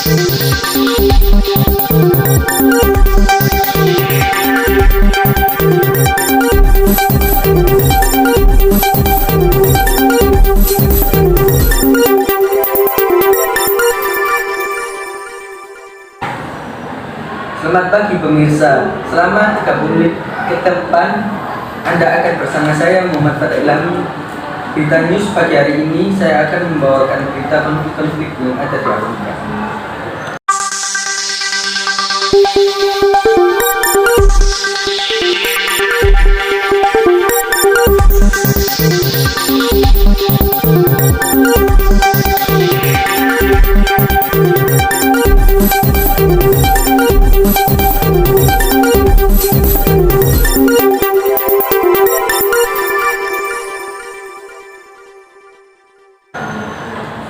Selamat pagi pemirsa, selama 30 menit ke depan Anda akan bersama saya Muhammad Fathah Ilhami. Berita News pagi hari ini saya akan membawakan berita konflik-konflik yang ada di Afrika.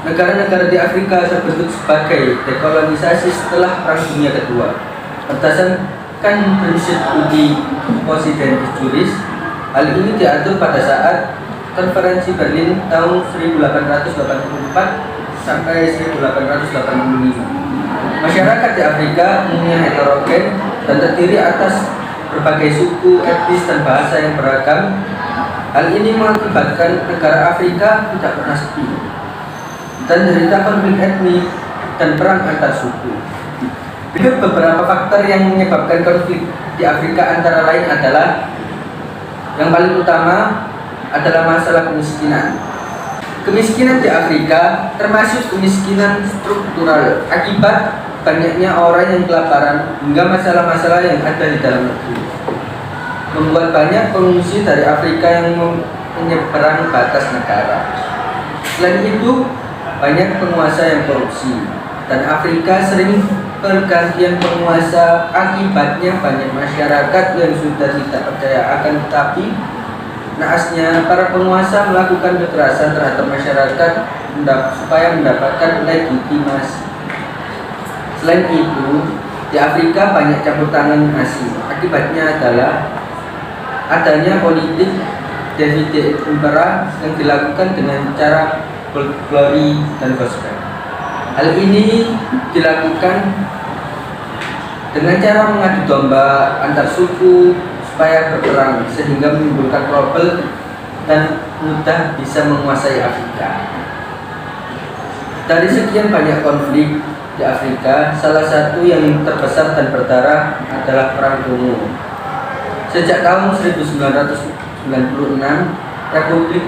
Negara-negara di Afrika terbentuk sebagai dekolonisasi setelah Perang Dunia Kedua. Berdasarkan prinsip uji possidetis juris, hal ini diatur pada saat Konferensi Berlin tahun 1884 sampai 1885. Masyarakat di Afrika umumnya heterogen dan terdiri atas berbagai suku, etnis, dan bahasa yang beragam. Hal ini mengakibatkan negara Afrika tidak pernah sepi dan derita konflik etnik dan perang antar suku. Berikut beberapa faktor yang menyebabkan konflik di Afrika, antara lain adalah yang paling utama adalah masalah kemiskinan. Kemiskinan di Afrika termasuk kemiskinan struktural akibat banyaknya orang yang kelaparan hingga masalah-masalah yang ada di dalam negeri, membuat banyak pengungsi dari Afrika yang menyeberang batas negara. Selain itu, banyak penguasa yang korupsi dan Afrika sering pergantian penguasa. Akibatnya banyak masyarakat yang sudah tidak percaya akan, tetapi naasnya para penguasa melakukan kekerasan terhadap masyarakat supaya mendapatkan legitimasi. Selain itu, di Afrika banyak campur tangan asing. Akibatnya adalah adanya politik divide et impera yang dilakukan dengan cara glory dan gospel. Hal ini dilakukan dengan cara mengadu domba antar suku supaya berperang sehingga menimbulkan trouble dan mudah bisa menguasai Afrika. Dari sekian banyak konflik di Afrika, salah satu yang terbesar dan berdarah adalah Perang Kongo. Sejak tahun 1996, Republik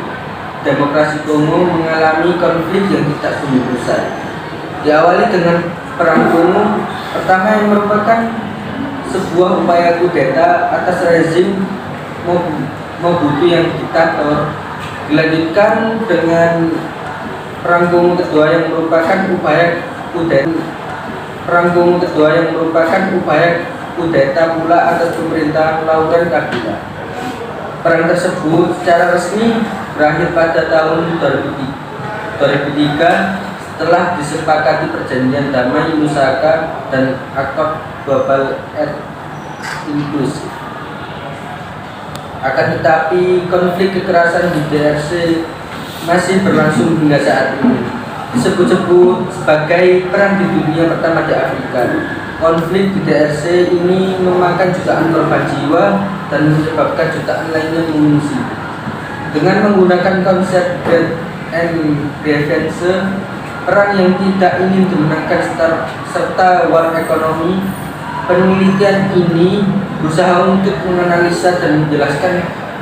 Demokrasi Kongo mengalami konflik yang tidak kunjung usai. Diawali dengan Perang Kongo pertama yang merupakan sebuah upaya kudeta atas rezim Mobutu yang diktator, dilanjutkan dengan Perang Kongo kedua yang merupakan upaya kudeta. Perang Kongo kedua yang merupakan upaya kudeta pula atas pemerintah Laurent Kabila. Perang tersebut secara resmi berakhir pada tahun 2003 setelah disepakati perjanjian damai Lusaka dan akord global air inklusif. Akan tetapi konflik kekerasan di DRC masih berlangsung hingga saat ini. Disebut-sebut sebagai perang di dunia pertama di Afrika. Konflik di DRC ini memakan jutaan korban jiwa dan menyebabkan jutaan lainnya mengungsi. Dengan menggunakan konsep Great and Grievance, perang yang tidak ingin dimenangkan serta war ekonomi, penelitian ini berusaha untuk menganalisa dan menjelaskan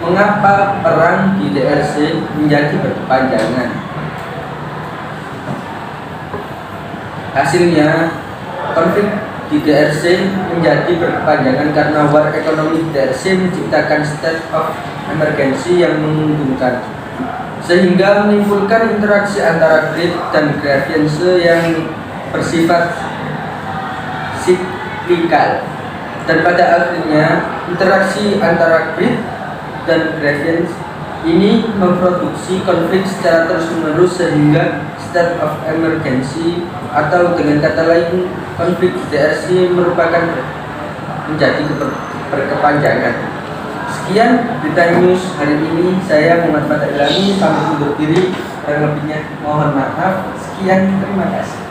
mengapa perang di DRC menjadi berkepanjangan. Hasilnya, konflik di DRC menjadi berkepanjangan karena war ekonomi di DRC menciptakan state of emergency yang menguntungkan, sehingga menimbulkan interaksi antara greed dan grievance yang bersifat siklikal, dan pada akhirnya interaksi antara greed dan grievance ini memproduksi konflik secara terus-menerus sehingga state of emergency, atau dengan kata lain konflik DRC merupakan menjadi berkepanjangan. Sekian berita news hari ini, saya Muhammad Fathah Ilhami pamit undur diri, kurang lebihnya mohon maaf. Sekian, terima kasih.